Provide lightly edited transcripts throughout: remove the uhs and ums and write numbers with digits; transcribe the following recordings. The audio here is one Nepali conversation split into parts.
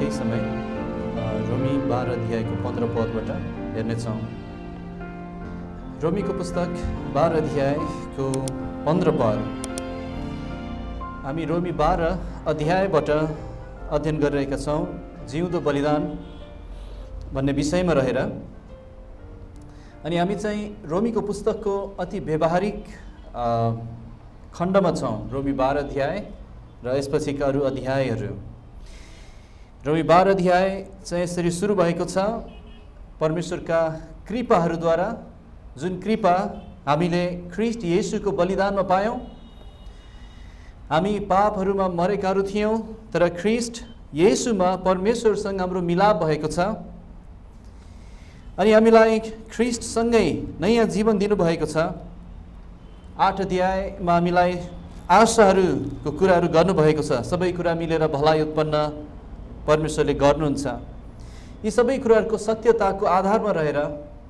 केही समय रोमी 12 अध्यायको 15 पदबाट हेर्नेछौँ। रोमीको पुस्तक 12 अध्यायको 15 पद। हामी रोमी 12 अध्यायबाट अध्ययन गरिरहेका छौँ जिउँदो बलिदान भन्ने विषयमा रहेर। अनि हामी चाहिँ रोमीको पुस्तकको अति व्यवहारिक खण्डमा छौँ, रोमी 12 अध्याय र यसपछिका अरू अध्यायहरू। रोमी 12 अध्याय चाहिँ यसरी सुरु भएको छ, परमेश्वरका कृपाहरूद्वारा, जुन कृपा हामीले ख्रीष्ट येशूको बलिदानमा पायौँ। हामी पापहरूमा मरेकाहरू थियौँ, तर ख्रीष्ट येशूमा परमेश्वरसँग हाम्रो मिलाप भएको छ। अनि हामीलाई ख्रीष्टसँगै नयाँ जीवन दिनुभएको छ। 8 अध्यायमा हामीलाई आशाहरूको कुराहरू गर्नुभएको छ। सबै कुरा मिलेर भलाइ उत्पन्न परमेश्वरले गर्नुहुन्छ। यी सबै कुराहरूको सत्यताको आधारमा रहेर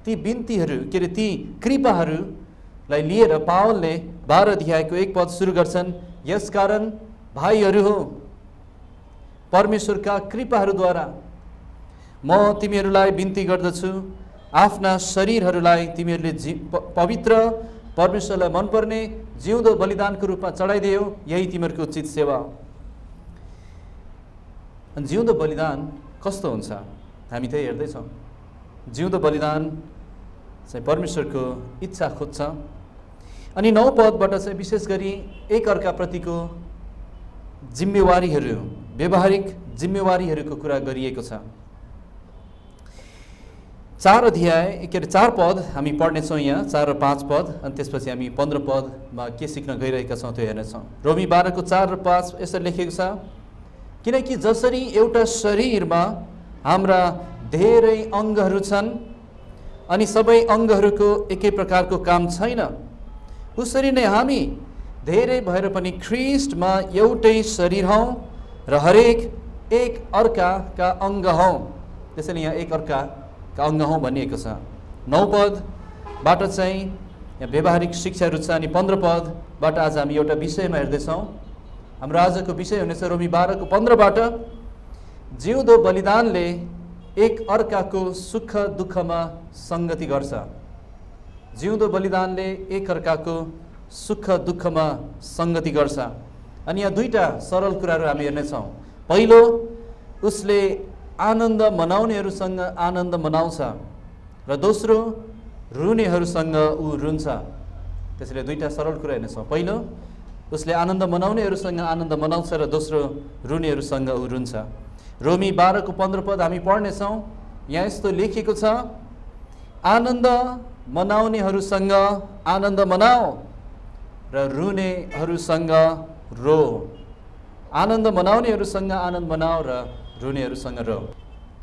ती बिन्तीहरू ती कृपाहरूलाई लिएर पावलले 12 अध्यायको 1 पद सुरु गर्छन्। यसकारण भाइहरू हो, परमेश्वरका कृपाहरूद्वारा म तिमीहरूलाई बिन्ती गर्दछु, आफ्ना शरीरहरूलाई तिमीहरूले पवित्र, परमेश्वरलाई मनपर्ने जिउँदो बलिदानको रूपमा चढाइदियो, यही तिमीहरूको उचित सेवा हो। जिउँदो बलिदान कस्तो हुन्छ हामी त्यही हेर्दैछौँ। जिउँदो बलिदान चाहिँ परमेश्वरको इच्छा खोज्छ। अनि 9 पदबाट चाहिँ विशेष गरी एक अर्काप्रतिको जिम्मेवारीहरू, व्यवहारिक जिम्मेवारीहरूको कुरा गरिएको छ। 4 पद हामी पढ्नेछौँ यहाँ, 4 र 5 पद, अनि त्यसपछि हामी 15 पदमा के सिक्न गइरहेका छौँ त्यो हेर्नेछौँ। रोमी 12 को 4 र 5 यसरी लेखेको छ, किनकि जसरी एउटा शरीरमा हाम्रा धेरै अङ्गहरू छन् अनि सबै अङ्गहरूको एकै प्रकारको काम छैन, उसरी नै हामी धेरै भएर पनि ख्रीष्टमा एउटै शरीर हौँ र हरेक एक अर्काका अङ्ग हौँ। त्यसैले यहाँ एक अर्काका अङ्ग हौँ भनिएको छ। 9 पदबाट चाहिँ यहाँ व्यवहारिक शिक्षाहरू छ। अनि 15 पदबाट आज हामी एउटा विषयमा हेर्दैछौँ। हाम्रो आजको विषय हुनेछ रोमी 12 को 15बाट, जिउँदो बलिदानले एक अर्काको सुख दुःखमा सङ्गति गर्छ। जिउँदो बलिदानले एक अर्काको सुख दुःखमा सङ्गति गर्छ। अनि यहाँ 2टा सरल कुराहरू हामी हेर्नेछौँ। पहिलो, उसले आनन्द मनाउनेहरूसँग आनन्द मनाउँछ, र दोस्रो, रुनेहरूसँग ऊ रुन्छ। त्यसैले 2टा सरल कुरा हेर्नेछौँ। पहिलो, उसले आनन्द मनाउनेहरूसँग आनन्द मनाउँछ, र दोस्रो, रुनेहरूसँग ऊ रुन्छ। रोमी 12 को 15 पद हामी पढ्नेछौँ। यहाँ यस्तो लेखिएको छ, आनन्द मनाउनेहरूसँग आनन्द मनाऊ र रुनेहरूसँग रो। आनन्द मनाउनेहरूसँग आनन्द मनाऊ र रुनेहरूसँग रो।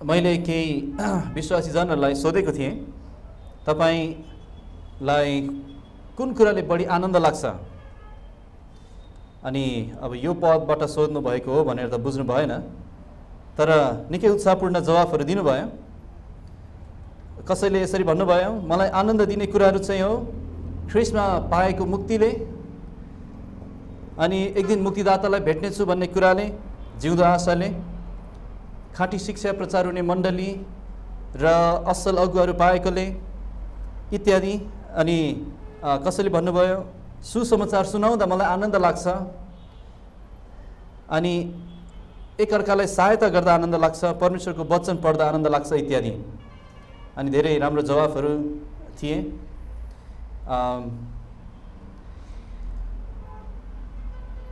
मैले केही विश्वासीजनहरूलाई सोधेको थिएँ, तपाईँलाई कुन कुराले बढी आनन्द लाग्छ? अनि अब यो पदबाट सोध्नु भएको हो भनेर त बुझ्नु भएन, तर निकै उत्साहपूर्ण जवाफहरू दिनुभयो। कसैले यसरी भन्नुभयो, मलाई आनन्द दिने कुराहरू चाहिँ हो ख्रीष्टमा पाएको मुक्तिले, अनि एक दिन मुक्तिदातालाई भेट्नेछु भन्ने कुराले, जिउँदो आशाले, खाँटी शिक्षा प्रचार हुने मण्डली र असल अगुवाहरू पाएकोले इत्यादि। अनि कसैले भन्नुभयो, सुसमाचार सुनाउँदा मलाई आनन्द लाग्छ, अनि एकअर्कालाई सहायता गर्दा आनन्द लाग्छ, परमेश्वरको वचन पढ्दा आनन्द लाग्छ इत्यादि। अनि धेरै राम्रो जवाफहरू थिए।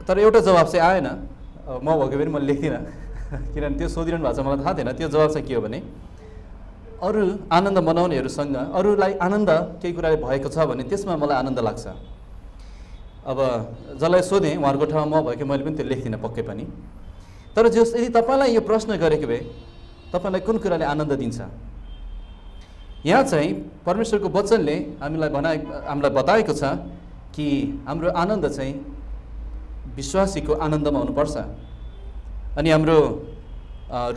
तर एउटा जवाब चाहिँ आएन। म भएको पनि मैले लेख्दिनँ, किनभने त्यो सोधिरहनु भएको छ, मलाई थाहा थिएन। त्यो जवाब चाहिँ के हो भने, अरू आनन्द मनाउनेहरूसँग अरूलाई आनन्द केही कुराले भएको छ भने त्यसमा मलाई आनन्द लाग्छ। अब जसलाई सोधेँ उहाँहरूको ठाउँमा म भएको, मैले पनि त्यो लेख्दिनँ पक्कै पनि। तर जस यदि तपाईँलाई यो प्रश्न गरेको भए तपाईँलाई कुन कुराले आनन्द दिन्छ? यहाँ चाहिँ परमेश्वरको वचनले हामीलाई बताएको छ कि हाम्रो आनन्द चाहिँ विश्वासीको आनन्दमा हुनुपर्छ, अनि हाम्रो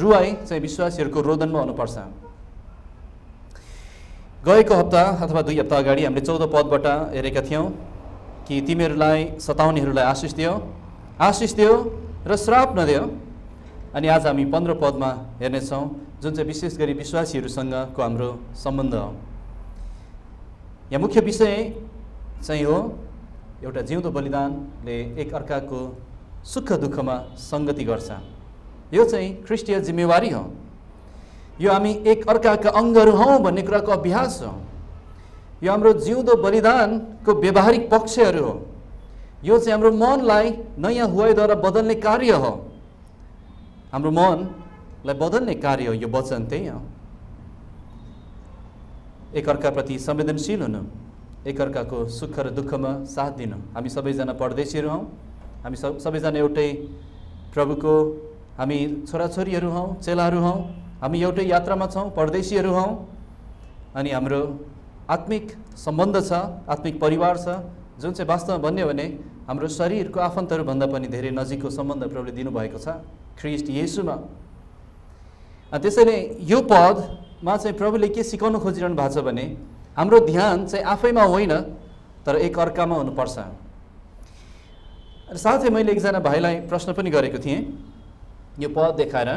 रुवाई चाहिँ विश्वासीहरूको रोदनमा हुनुपर्छ। गएको हप्ता अथवा 2 हप्ता अगाडि हामीले 14 पदबाट हेरेका थियौँ कि तिमीहरूलाई सताउनेहरूलाई आशिष दियो र श्राप नदियो, अनि आज हामी 15 पदमा हेर्नेछौँ, जुन चाहिँ विशेष गरी विश्वासीहरूसँगको हाम्रो सम्बन्ध हो। यहाँ मुख्य विषय चाहिँ हो एउटा जिउँदो बलिदानले एक अर्काको सुख दुःखमा सङ्गति गर्छ। यो चाहिँ ख्रिस्टीय जिम्मेवारी हो। यो हामी एक अर्काका अङ्गहरू हौँ भन्ने कुराको अभ्यास हो। यो हाम्रो जिउँदो बलिदानको व्यवहारिक पक्षहरू हो। यो चाहिँ हाम्रो मनलाई नयाँ हुवाईद्वारा बदल्ने कार्य हो। हाम्रो मनलाई बदल्ने कार्य हो यो वचन त्यही हो। एकअर्काप्रति संवेदनशील हुनु, एकअर्काको सुख र दुःखमा साथ दिनु। हामी सबैजना परदेशीहरू हौँ, हामी सबैजना एउटै प्रभुको हामी छोराछोरीहरू हौँ, चेलाहरू हौँ, हामी एउटै यात्रामा छौँ, परदेशीहरू हौँ। अनि हाम्रो आत्मिक सम्बन्ध छ, आत्मिक परिवार छ, जुन चाहिँ वास्तवमा भन्यो भने हाम्रो शरीरको आफन्तहरूभन्दा पनि धेरै नजिकको सम्बन्ध प्रभुले दिनुभएको छ ख्रिस्ट येशूमा। त्यसैले यो पदमा चाहिँ प्रभुले के सिकाउन खोजिरहनु भएको छ भने हाम्रो ध्यान चाहिँ आफैमा होइन तर एक अर्कामा हुनुपर्छ। साथै मैले एकजना भाइलाई प्रश्न पनि गरेको थिएँ, यो पद देखाएर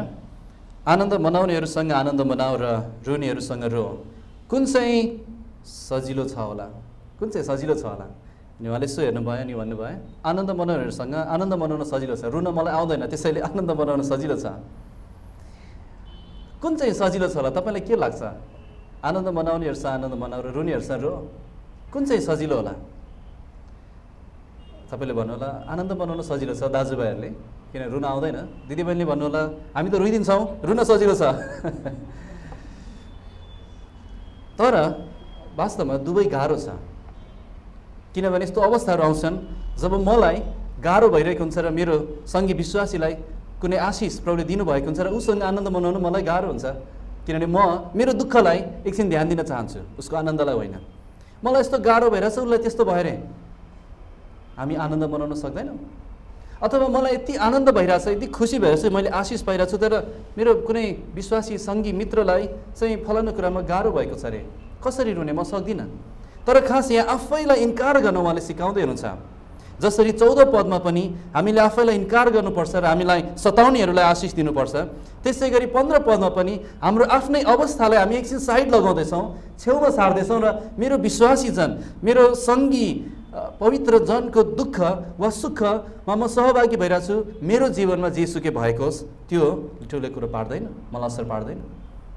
आनन्द मनाउनेहरूसँग आनन्द मनाऊ र रुनेहरूसँग रो, कुन चाहिँ सजिलो छ होला, कुन चाहिँ सजिलो छ होला? अनि उहाँले यसो हेर्नुभयो अनि भन्नुभयो आनन्द मनाउनेहरूसँग आनन्द मनाउन सजिलो छ, रुन मलाई आउँदैन, त्यसैले आनन्द मनाउन सजिलो छ। कुन चाहिँ सजिलो छ होला तपाईँलाई के लाग्छ? आनन्द मनाउनेहरूसँग आनन्द मनाऊ र रुनेहरूसँग रो, कुन चाहिँ सजिलो होला? तपाईँले भन्नुहोला आनन्द मनाउन सजिलो छ दाजुभाइहरूले, किन रुन आउँदैन? दिदीबहिनीले भन्नुहोला हामी त रुइदिन्छौँ, रुन सजिलो छ। तर वास्तवमा दुवै गाह्रो छ। किनभने यस्तो अवस्थाहरू आउँछन् जब मलाई गाह्रो भइरहेको हुन्छ र मेरो सङ्गी विश्वासीलाई कुनै आशिष प्रभुले दिनुभएको हुन्छ र उसँग आनन्द मनाउनु मलाई गाह्रो हुन्छ। किनभने म मेरो दुःखलाई एकछिन ध्यान दिन चाहन्छु, उसको आनन्दलाई होइन। मलाई यस्तो गाह्रो भइरहेछ, उसलाई त्यस्तो भयो अरे, हामी आनन्द मनाउन सक्दैनौँ। अथवा मलाई यति आनन्द भइरहेछ, यति खुसी भइरहेछ, मैले आशिष पाइरहेको छु, तर मेरो कुनै विश्वासी सङ्गी मित्रलाई चाहिँ फलानु कुरामा गाह्रो भएको छ अरे, कसरी रुने म सक्दिनँ। तर खास यहाँ आफैलाई इन्कार गर्न उहाँले सिकाउँदै हुनुहुन्छ। जसरी 14 पदमा पनि हामीले आफैलाई इन्कार गर्नुपर्छ र हामीलाई सताउनेहरूलाई आशिष दिनुपर्छ, त्यसै गरी 15 पदमा पनि हाम्रो आफ्नै अवस्थालाई हामी एकछिन साइड लगाउँदैछौँ, छेउमा सार्दैछौँ र मेरो विश्वासी जन, मेरो सङ्गी पवित्र जनको दुःख वा सुखमा म सहभागी भइरहेको छु। मेरो जीवनमा जेसुकै भएको होस् त्यो ठुलो कुरो पार्दैन, मलाई असर पार्दैन।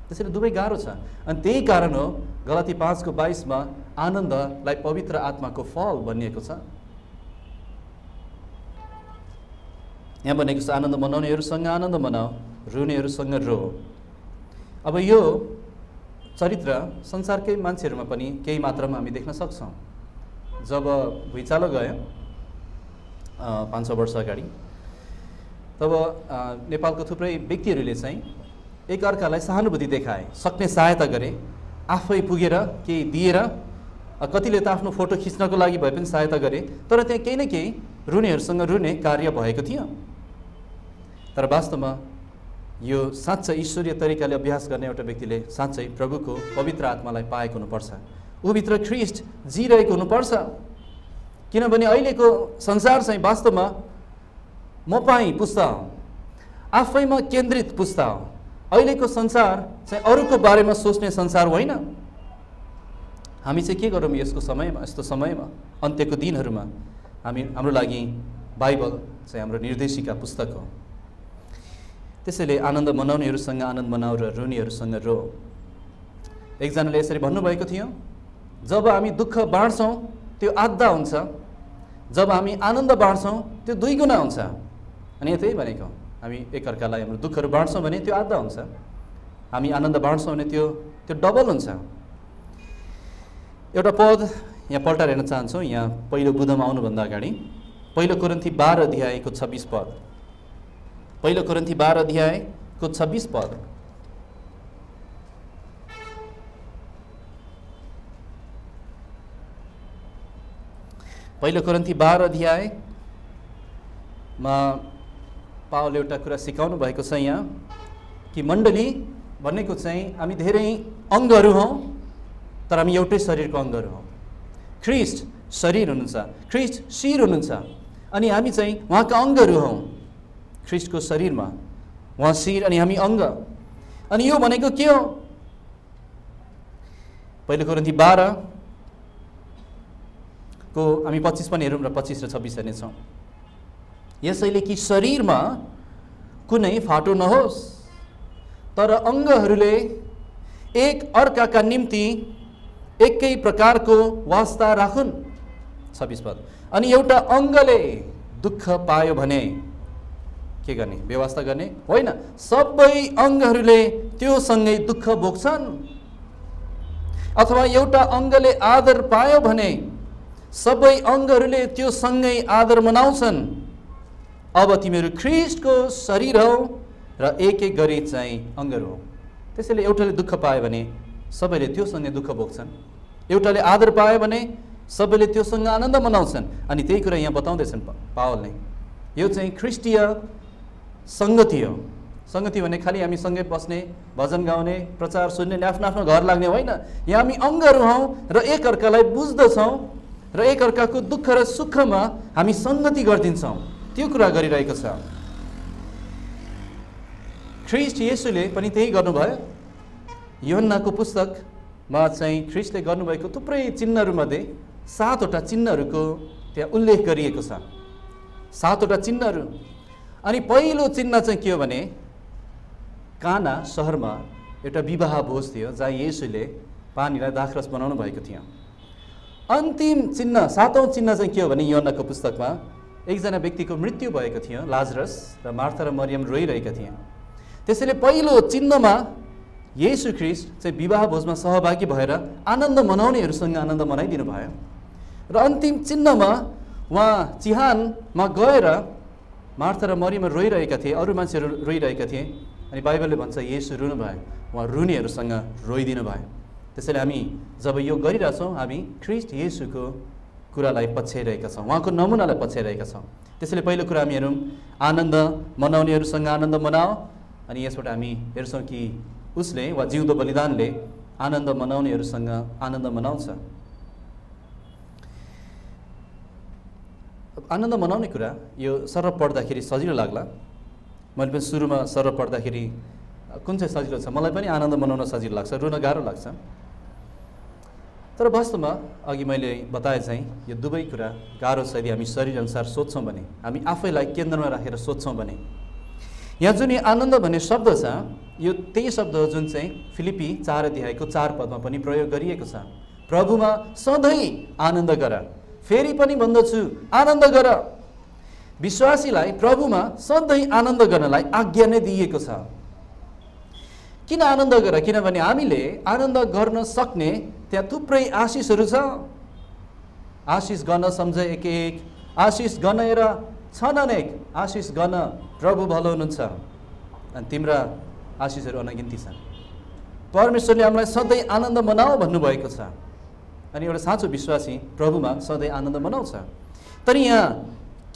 त्यसैले दुवै गाह्रो छ। अनि त्यही कारण हो गलाती 5:22मा आनन्दलाई पवित्र आत्माको फल भनिएको छ। यहाँ भनेको छ आनन्द मनाउनेहरूसँग आनन्द मनाऊ, रुनेहरूसँग रो। अब यो चरित्र संसारकै मान्छेहरूमा पनि केही मात्रामा हामी देख्न सक्छौँ। जब भुइँचालो गयो 500 वर्ष अगाडि, तब नेपालको थुप्रै व्यक्तिहरूले चाहिँ एकअर्कालाई सहानुभूति देखाए, सक्ने सहायता गरे, आफै पुगेर केही दिएर, कतिले त आफ्नो फोटो खिच्नको लागि भए पनि सहायता गरे। तर त्यहाँ केही न केही रुनेहरूसँग रुने कार्य भएको थियो। तर वास्तवमा यो साँच्चै ईश्वरीय तरिकाले अभ्यास गर्ने एउटा व्यक्तिले साँच्चै प्रभुको पवित्र आत्मालाई पाएको हुनुपर्छ, ऊभित्र ख्रिस्ट जिरहेको हुनुपर्छ। किनभने अहिलेको संसार चाहिँ वास्तवमा म पाएँ पुस्ता हो, आफैमा केन्द्रित पुस्ता हो। अहिलेको संसार चाहिँ अरूको बारेमा सोच्ने संसार होइन। हामी चाहिँ के गरौँ यसको समयमा, यस्तो समयमा, अन्त्यको दिनहरूमा हाम्रो लागि बाइबल चाहिँ हाम्रो निर्देशिका पुस्तक हो। त्यसैले आनन्द मनाउनेहरूसँग आनन्द मनाऊ र रुनेहरूसँग रो। एकजनाले यसरी भन्नुभएको थियो, जब हामी दुःख बाँड्छौँ त्यो आधा हुन्छ, जब हामी आनन्द बाँड्छौँ त्यो 2 गुणा हुन्छ। अनि त्यही भनेको, हामी एकअर्कालाई हाम्रो दुःखहरू बाँड्छौँ भने त्यो आधा हुन्छ, हामी आनन्द बाँड्छौँ भने त्यो डबल हुन्छ। एउटा पद यहाँ पल्टाएर हेर्न चाहन्छौँ। यहाँ पहिलो बुधमा आउनुभन्दा अगाडि 1 कोरिन्थी 12:26 पद, 1 कोरिन्थी 12:26 पद। पहिलो कोरिन्थी 12:26मा पावलले एउटा कुरा सिकाउनु भएको छ यहाँ कि मण्डली भनेको चाहिँ हामी धेरै अङ्गहरू हौँ तर हामी एउटै शरीरको अङ्गहरू हौँ। ख्रिस्ट शरीर हुनुहुन्छ, ख्रिस्ट शिर हुनुहुन्छ अनि हामी चाहिँ उहाँका अङ्गहरू हौँ ख्रिस्टको शरीरमा। उहाँ शिर अनि हामी अङ्ग। अनि यो भनेको के हो? पहिलो कोरिन्थी 12 को हामी 25 पनि हेरौँ र 25 र 26 हेर्नेछौँ। यसैले कि शरीरमा कुनै फाटो नहोस्, तर अङ्गहरूले एक अर्काका निम्ति एकै प्रकारको वास्ता राखुन्। 26 पद। अनि एउटा अङ्गले दुःख पायो भने के गर्ने? व्यवस्था गर्ने होइन, सबै अङ्गहरूले त्यो सँगै दुःख भोग्छन्। अथवा एउटा अङ्गले आदर पायो भने सबै अङ्गहरूले त्यो सँगै आदर मनाउँछन्। अब तिमीहरू ख्रीष्टको शरीर हौ र एक एक गरी चाहिँ अङ्गहरू हौ। त्यसैले एउटाले दुःख पायो भने सबैले त्योसँगै दुःख भोग्छन्, एउटाले आदर पायो भने सबैले त्योसँग आनन्द मनाउँछन्। अनि त्यही कुरा यहाँ बताउँदैछन् पावलले। यो चाहिँ ख्रिस्टीय सङ्गति हो। सङ्गति भने खालि हामी सँगै बस्ने, भजन गाउने, प्रचार सुन्ने, आफ्नो आफ्नो घर लाग्ने होइन। यहाँ हामी अङ्गहरू हौँ र एकअर्कालाई बुझ्दछौँ र एकअर्काको दुःख र सुखमा हामी सङ्गति गरिदिन्छौँ। त्यो कुरा गरिरहेको छ। ख्रीष्ट येशूले पनि त्यही गर्नुभयो। यूहन्नाको पुस्तकमा चाहिँ ख्रीष्टले गर्नुभएको थुप्रै चिन्हहरूमध्ये 7वटा चिन्हहरूको त्यहाँ उल्लेख गरिएको छ। 7वटा चिन्हहरू। अनि पहिलो चिन्ह चाहिँ के हो भने काना सहरमा एउटा विवाह भोज थियो जहाँ येशूले पानीलाई दाखरस बनाउनु भएको थियो। अन्तिम चिन्ह 7औं चिन्ह चाहिँ के हो भने यूहन्नाको पुस्तकमा एकजना व्यक्तिको मृत्यु भएको थियो, लाजरस, र मार्था र मरियम रोइरहेका थिए। त्यसैले पहिलो चिन्हमा येशू ख्रीष्ट चाहिँ विवाह भोजमा सहभागी भएर आनन्द मनाउनेहरूसँग आनन्द मनाइदिनु भयो। र अन्तिम चिन्हमा उहाँ चिहानमा गएर मार्था र मरियम रोइरहेका थिए, अरू मान्छेहरू रोइरहेका थिए। अनि बाइबलले भन्छ येशू रुनु भयो, उहाँ रुनेहरूसँग रोइदिनु भयो। त्यसैले हामी जब यो गरिरहेछौँ हामी ख्रीष्ट येशूको कुरालाई पछ्याइरहेका छौँ, उहाँको नमुनालाई पछ्याइरहेका छौँ। त्यसैले पहिलो कुरा हामी हेरौँ, आनन्द मनाउनेहरूसँग आनन्द मनाऊ। अनि यसबाट हामी हेर्छौँ कि उसले वा जिउँदो बलिदानले आनन्द मनाउनेहरूसँग आनन्द मनाउँछ। आनन्द मनाउने कुरा यो सरल पढ्दाखेरि सजिलो लाग्ला। मैले पनि सुरुमा सरल पढ्दाखेरि कुन चाहिँ सजिलो छ, मलाई पनि आनन्द मनाउन सजिलो लाग्छ, रुन गाह्रो लाग्छ। तर वास्तवमा अघि मैले बताए चाहिँ यो दुवै कुरा गाह्रो छ यदि हामी शरीर अनुसार सोध्छौँ भने, हामी आफैलाई केन्द्रमा राखेर सोध्छौँ भने। यहाँ जुन यो आनन्द भन्ने शब्द छ यो त्यही शब्द हो जुन चाहिँ फिलिपी 4 अध्यायको 4 पदमा पनि प्रयोग गरिएको छ। प्रभुमा सधैँ आनन्द गर। फेरि पनि भन्दछु आनन्द गर। विश्वासीलाई प्रभुमा सधैँ आनन्द गर्नलाई आज्ञा नै दिएको छ। किन आनन्द गर? किनभने हामीले आनन्द गर्न सक्ने त्यहाँ थुप्रै आशिषहरू छ। आशिष गर्न सम्झ एक एक, आशिष गनेर छन् अनेक, आशिष गर्न प्रभु भलो हुनुहुन्छ। अनि तिम्रा आशिषहरू अनगिन्ती छन्। परमेश्वरले हामीलाई सधैँ आनन्द मनाऊ भन्नुभएको छ। अनि एउटा साँचो विश्वासी प्रभुमा सधैँ आनन्द मनाउँछ। तर यहाँ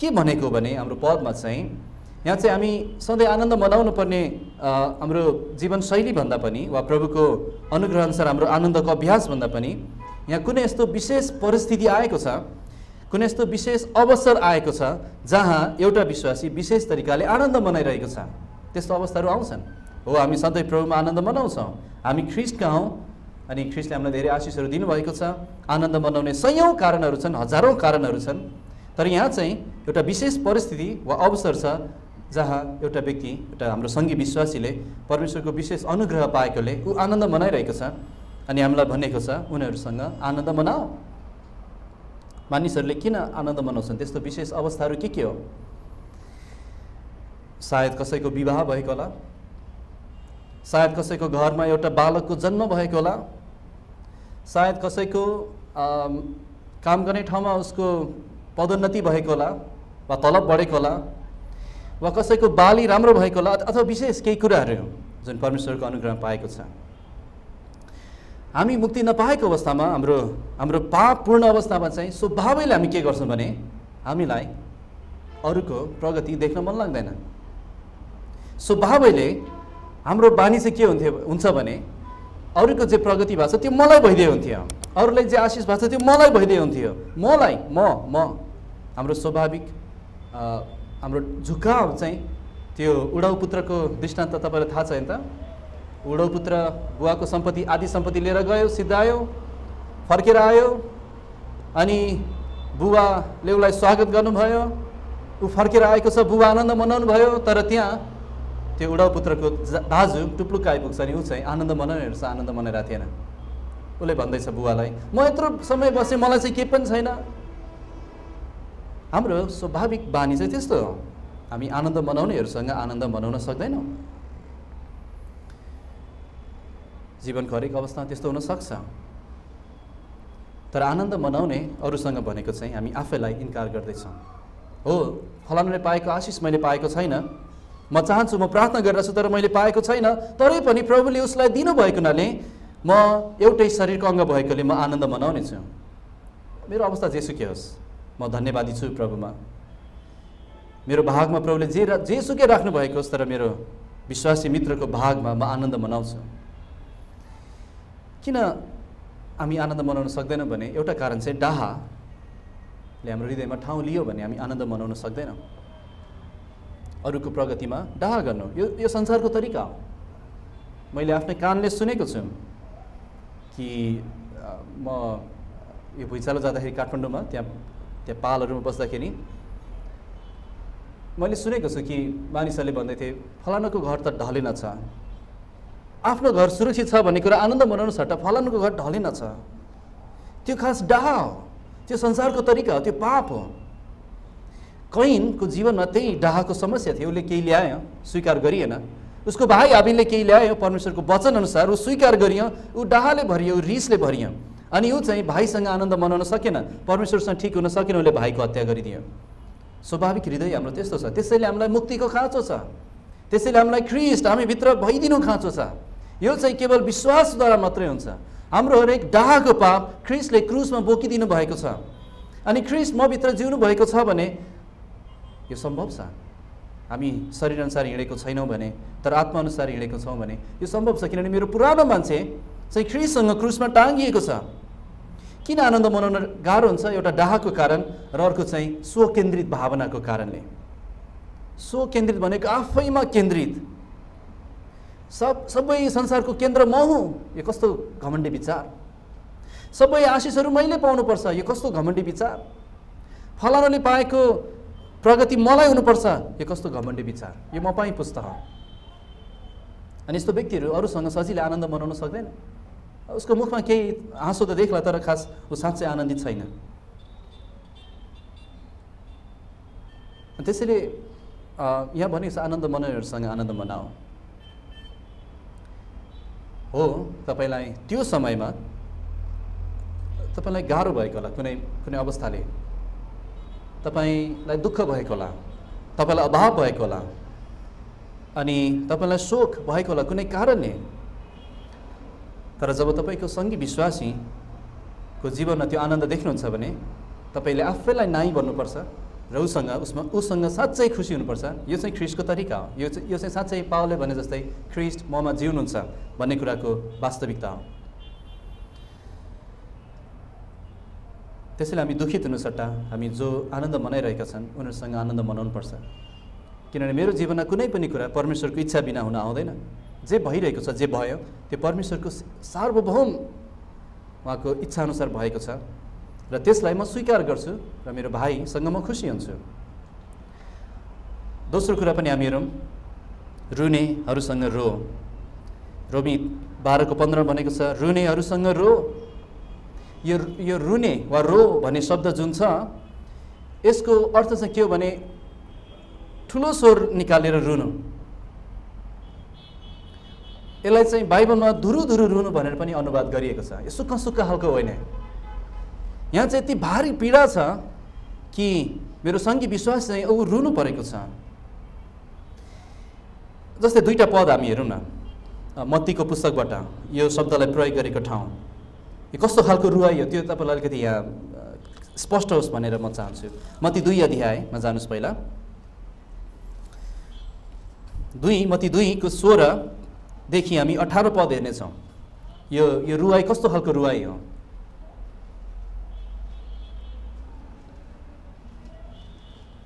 के भनेको भने हाम्रो पदमा चाहिँ यहाँ चाहिँ हामी सधैँ आनन्द मनाउनु पर्ने हाम्रो जीवनशैली भन्दा पनि वा प्रभुको अनुग्रहअनुसार हाम्रो आनन्दको अभ्यास भन्दा पनि यहाँ कुनै यस्तो विशेष परिस्थिति आएको छ, कुनै यस्तो विशेष अवसर आएको छ जहाँ एउटा विश्वासी विशेष तरिकाले आनन्द मनाइरहेको छ। त्यस्तो अवस्थाहरू आउँछन्। हो, हामी सधैँ प्रभुमा आनन्द मनाउँछौँ। हामी ख्रीष्टका हौँ अनि ख्रीष्टले हामीलाई धेरै आशिषहरू दिनुभएको छ। आनन्द मनाउने सयौँ कारणहरू छन्, हजारौँ कारणहरू छन्। तर यहाँ चाहिँ एउटा विशेष परिस्थिति वा अवसर छ जहाँ एउटा व्यक्ति, एउटा हाम्रो सङ्गी विश्वासीले परमेश्वरको विशेष अनुग्रह पाएकोले ऊ आनन्द मनाइरहेको छ। अनि हामीलाई भनेको छ उनीहरूसँग आनन्द मनाऊ। मानिसहरूले किन आनन्द मनाउँछन्? त्यस्तो विशेष अवस्थाहरू के हो? सायद कसैको विवाह भएको होला, सायद कसैको घरमा एउटा बालकको जन्म भएको होला, सायद कसैको काम गर्ने ठाउँमा उसको पदोन्नति भएको होला वा तलब बढेको होला, वा कसैको बाली राम्रो भएको होला, अथवा विशेष केही कुराहरू जुन परमेश्वरको अनुग्रह पाएको छ। हामी मुक्ति नपाएको अवस्थामा, हाम्रो पापपूर्ण अवस्थामा चाहिँ स्वभावैले हामी के गर्छौँ भने हामीलाई अरूको प्रगति देख्न मन लाग्दैन। स्वभावैले हाम्रो बानी चाहिँ के हुन्छ भने अरूको जे प्रगति भएको छ त्यो मलाई भइदिए हुन्थ्यो, अरूलाई जे आशिष भएको छ त्यो मलाई भइदिए हुन्थ्यो, म हाम्रो स्वाभाविक हाम्रो झुकाव चाहिँ त्यो उडाउ पुत्रको दृष्टान्त तपाईँलाई थाहा छैन त? उडाउ पुत्र बुवाको सम्पत्ति आदि सम्पत्ति लिएर गयो, सिद्धायो, फर्केर आयो, अनि बुवाले उसलाई स्वागत गर्नुभयो, ऊ फर्केर आएको छ, बुबा आनन्द मनाउनु भयो। तर त्यहाँ त्यो उडाउ पुत्रको दाजु टुप्लुक्क आइपुग्छ नि ऊ चाहिँ आनन्द मनाउने हेर्छ, आनन्द मनाइरहेको थिएन। उसले भन्दैछ बुवालाई, म यत्रो समय बसेँ, मलाई चाहिँ केही पनि छैन। हाम्रो स्वाभाविक बानी चाहिँ त्यस्तो हो, हामी आनन्द मनाउनेहरूसँग आनन्द मनाउन सक्दैनौँ। जीवनको हरेक अवस्थामा त्यस्तो हुनसक्छ। तर आनन्द मनाउने अरूसँग भनेको चाहिँ हामी आफैलाई इन्कार गर्दैछौँ। हो, फलानाले पाएको आशिष मैले पाएको छैन, म चाहन्छु, म प्रार्थना गरिरहेको छु, तर मैले पाएको छैन, तरै पनि प्रभुले उसलाई दिनुभएको हुनाले म एउटै शरीरको अङ्ग भएकोले म आनन्द मनाउने छु। मेरो अवस्था जेसुकै होस्, म धन्यवादी छु प्रभुमा। मेरो भागमा प्रभुले जेसुकै राख्नु भएको होस्, तर मेरो विश्वासी मित्रको भागमा म आनन्द मनाउँछु। किन हामी आनन्द मनाउन सक्दैनौँ भने एउटा कारण चाहिँ डाहाले हाम्रो हृदयमा ठाउँ लियो भने हामी आनन्द मनाउन सक्दैनौँ। अरूको प्रगतिमा डाहा गर्नु यो संसारको तरिका हो। मैले आफ्नै कानले सुनेको छु कि म यो भुइँचालो जाँदाखेरि काठमाडौँमा त्यहाँ पालहरूमा बस्दाखेरि मैले सुनेको छु कि मानिसहरूले भन्दै थिए फलानाको घर त ढलेन छ, आफ्नो घर सुरक्षित छ भन्ने कुरा आनन्द मनाउनु सट्टा फलानाको घर ढलेन छ। त्यो खास डाहा हो, त्यो संसारको तरिका हो, त्यो पाप हो। कैनको जीवनमा त्यही डाहाको समस्या थियो। उसले केही ल्यायो, स्वीकार गरिएन। उसको भाइ हाबिलले केही ल्यायो, परमेश्वरको वचन अनुसार ऊ स्वीकार गरियो, ऊ डाहाले भरियो, ऊ रिसले भरियो, अनि ऊ चाहिँ भाइसँग आनन्द मनाउन सकेन, परमेश्वरसँग ठिक हुन सकेन, उसले भाइको हत्या गरिदियो। स्वाभाविक हृदय हाम्रो त्यस्तो छ। त्यसैले हामीलाई मुक्तिको खाँचो छ, त्यसैले हामीलाई ख्रिस्ट हामीभित्र भइदिनु खाँचो छ। यो चाहिँ केवल विश्वासद्वारा मात्रै हुन्छ। हाम्रो हरेक डाहाको पाप ख्रिस्टले क्रुसमा बोकिदिनु भएको छ, अनि ख्रिस्ट म भित्र जिउनु भएको छ भने यो सम्भव छ। हामी शरीर अनुसार हिँडेको छैनौँ भने, तर आत्मा अनुसार हिँडेको छौँ भने यो सम्भव छ। किनभने मेरो पुरानो मान्छे चाहिँ ख्रिस्टसँग क्रुसमा टाँगिएको छ। किन आनन्द मनाउन गाह्रो हुन्छ? एउटा डाहाको कारण र अर्को चाहिँ स्वकेन्द्रित भावनाको कारणले। स्वकेन्द्रित भनेको आफैमा केन्द्रित, सबै संसारको केन्द्र म हुँ, यो कस्तो घमण्डी विचार। सबै आशिषहरू मैले पाउनुपर्छ, यो कस्तो घमण्डी विचार। फलानाले पाएको प्रगति मलाई हुनुपर्छ, यो कस्तो घमण्डी विचार। यो म पाएँ पुस्ता हो। अनि यस्तो व्यक्तिहरू अरूसँग सजिलै आनन्द मनाउन सक्दैन। उसको मुखमा केही हाँसो त देख्ला, तर खास ऊ साँच्चै आनन्दित छैन। त्यसैले यहाँ भनेको छ आनन्द मनाउनेहरूसँग आनन्द मनाऊ। हो, तपाईँलाई त्यो समयमा तपाईँलाई गाह्रो भएको होला, कुनै अवस्थाले तपाईँलाई दुःख भएको होला, तपाईँलाई अभाव भएको होला, अनि तपाईँलाई शोक भएको होला कुनै कारणले। तर जब तपाईँको सङ्गी विश्वासीको जीवनमा त्यो आनन्द देख्नुहुन्छ भने तपाईँले आफैलाई नाइ भन्नुपर्छ र उसँग साँच्चै खुसी हुनुपर्छ। यो चाहिँ ख्रिस्टको तरिका हो। यो चाहिँ साँच्चै पावलले भने जस्तै ख्रिस्ट ममा जिउनुहुन्छ भन्ने कुराको वास्तविकता हो। त्यसैले हामी दुखित हुनु सट्टा हामी जो आनन्द मनाइरहेका छन् उनीहरूसँग आनन्द मनाउनुपर्छ। किनभने मेरो जीवनमा कुनै पनि कुरा परमेश्वरको इच्छा बिना हुन आउँदैन। जे भइरहेको छ, जे भयो, त्यो परमेश्वरको सार्वभौम उहाँको इच्छाअनुसार भएको छ र त्यसलाई म स्वीकार गर्छु र मेरो भाइसँग म खुसी हुन्छु। दोस्रो कुरा पनि हामी हेरौँ, रुनेहरूसँग रो। रोमी 12:15 भनेको छ रुनेहरूसँग रो। यो रुने वा रो भन्ने शब्द जुन छ यसको अर्थ चाहिँ के हो भने ठुलो स्वर निकालेर रुनु। यसलाई चाहिँ बाइबलमा धुरु धुरु रुनु भनेर पनि अनुवाद गरिएको छ। यो सुक्खा सुक्खा खालको होइन। यहाँ चाहिँ यति भारी पीडा छ कि मेरो सङ्गी विश्वास चाहिँ ऊ रुनु परेको छ। जस्तै दुईटा पद हामी हेरौँ न, मत्तीको पुस्तकबाट यो शब्दलाई प्रयोग गरेको ठाउँ। यो कस्तो खालको रुवाई हो त्यो तपाईँलाई अलिकति यहाँ स्पष्ट होस् भनेर म चाहन्छु। मत्ती 2 अध्यायमा जानुहोस्। पहिला मत्ती 2 को 16 देखि हामी 18 पद हेर्नेछौँ। यो रुवाई कस्तो खालको रुवाई हो।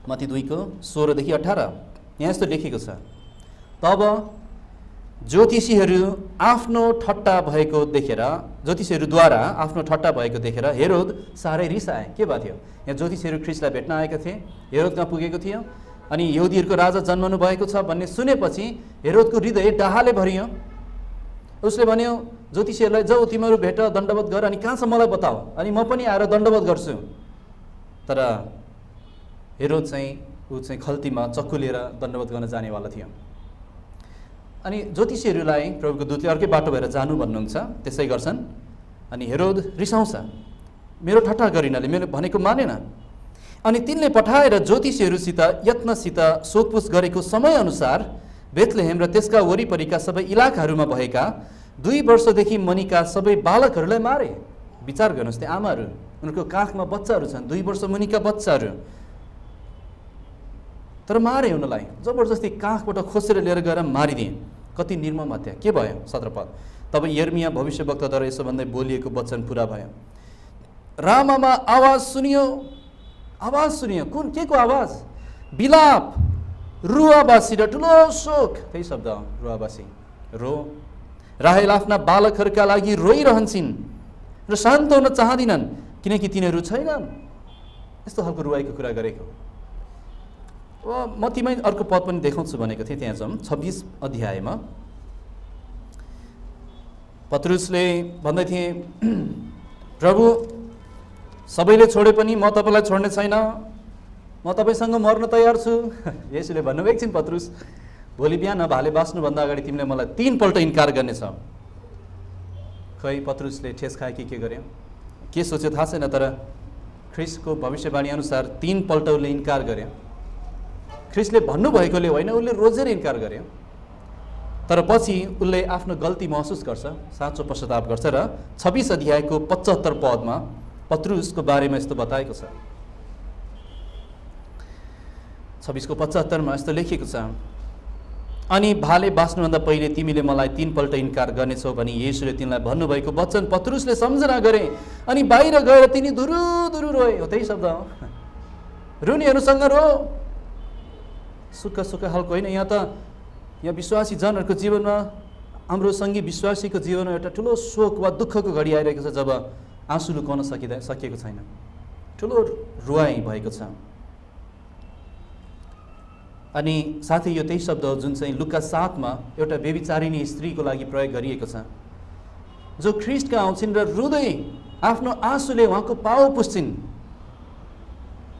मत्ती 2 को 16 देखि 18 यहाँ यस्तो लेखेको छ, तब ज्योतिषीहरू आफ्नो ठट्टा भएको देखेर, ज्योतिषीहरूद्वारा आफ्नो ठट्टा भएको देखेर हेरोद साह्रै रिसाए। के भएको थियो? यहाँ ज्योतिषीहरू ख्रिस्टलाई भेट्न आएका थिए, हेरोदमा पुगेको थियो, अनि यहुदीहरूको राजा जन्मनु भएको छ भन्ने सुनेपछि हेरोदको हृदय डाहाले भरियो। उसले भन्यो ज्योतिषीहरूलाई, जाऊ तिमीहरू भेट, दण्डवत गर, अनि कहाँ छ मलाई बताऊ, अनि म पनि आएर दण्डवत गर्छु। तर हेरोद चाहिँ खल्तीमा चक्कु लिएर दण्डवत गर्न जानेवाला थियो। अनि ज्योतिषीहरूलाई प्रभुको दूतले अर्कै बाटो भएर जानु भन्नुहुन्छ, त्यसै गर्छन्। अनि हेरोद रिसाउँछ, मेरो ठट्टा गरिनले, मेरो भनेको मानेन। अनि तिनले पठाएर ज्योतिषीहरूसित यत्नसित सोधपुछ गरेको समयअनुसार बेथलेहेम र त्यसका वरिपरिका सबै इलाकाहरूमा भएका 2 वर्षदेखि मुनिका सबै बालकहरूलाई मारे। विचार गर्नुहोस्, त्यो आमाहरू, उनीहरूको काखमा बच्चाहरू छन्, 2 वर्ष मुनिका बच्चाहरू, तर मारे उनीलाई जबरजस्ती काखबाट खोसेर लिएर गएर मारिदिए। कति निर्मम हत्या। के भयो? 17 पद, तब यर्मिया भविष्यवक्ताद्वारा यसो भन्दै बोलिएको वचन पुरा भयो। रामामा आवाज सुनियो, आवाज सुनियो। कुन के को आवाज? बिलाप, रुवाबासी र ठुलो शोक। त्यही शब्द हो, रुवाबासी, रो। राहेल आफ्ना बालकहरूका लागि रोइरहन्छन् र शान्त हुन चाहदिनन् किनकि तिनीहरू छैनन्। यस्तो खालको रुवाईको कुरा गरेको। म तिमीलाई अर्को पद पनि देखाउँछु भनेको थिएँ। त्यहाँ जाउँ 26 अध्यायमा पत्रुसले भन्दै थिए, प्रभु सबैले छोडे पनि म तपाईँलाई छोड्ने छैन, म तपाईँसँग मर्न तयार छु। यसुले भन्नु, एकछिन पत्रुस, भोलि बिहान भाले बाँच्नुभन्दा अगाडि तिमीले मलाई 3 पल्ट इन्कार गर्नेछ। खै पत्रुसले ठेस खाए कि के गर्यो, के सोच्यो थाहा छैन, तर ख्रिस्टको भविष्यवाणी अनुसार 3 पल्ट उसले इन्कार गर्यो। ख्रिस्टले भन्नुभएकोले होइन, उसले रोजेर इन्कार गर्यो। तर पछि उसले आफ्नो गल्ती महसुस गर्छ, साँचो पश्चाताप गर्छ र 26 अध्यायको 75 पदमा पत्रुसको बारेमा यस्तो बताएको छ। 26 को 75 मा यस्तो लेखिएको छ, अनि भाले बाँच्नुभन्दा पहिले तिमीले मलाई 3 पल्ट इन्कार गर्नेछौ भनी येशूले तिनलाई भन्नुभएको वचन पत्रुसले सम्झना गरे अनि बाहिर गएर तिनी धुरु धुरु रोए। हो त्यही शब्द हो, रुनेहरूसँग रो। सुख सुख हल्को होइन। यहाँ विश्वासी जनहरूको जीवनमा, हाम्रो सँगै विश्वासीको जीवनमा एउटा ठुलो शोक वा दुःखको घडी आइरहेको छ, जब आँसु लुकाउन सकिएको छैन, ठुलो रुवाई भएको छ। अनि साथै यो त्यही शब्द हो जुन चाहिँ लुका 7 मा एउटा व्यभिचारिणी स्त्रीको लागि प्रयोग गरिएको छ, जो ख्रिस्टका आउँछिन् र रुँदै आफ्नो आँसुले उहाँको पाउ पुस्छिन्।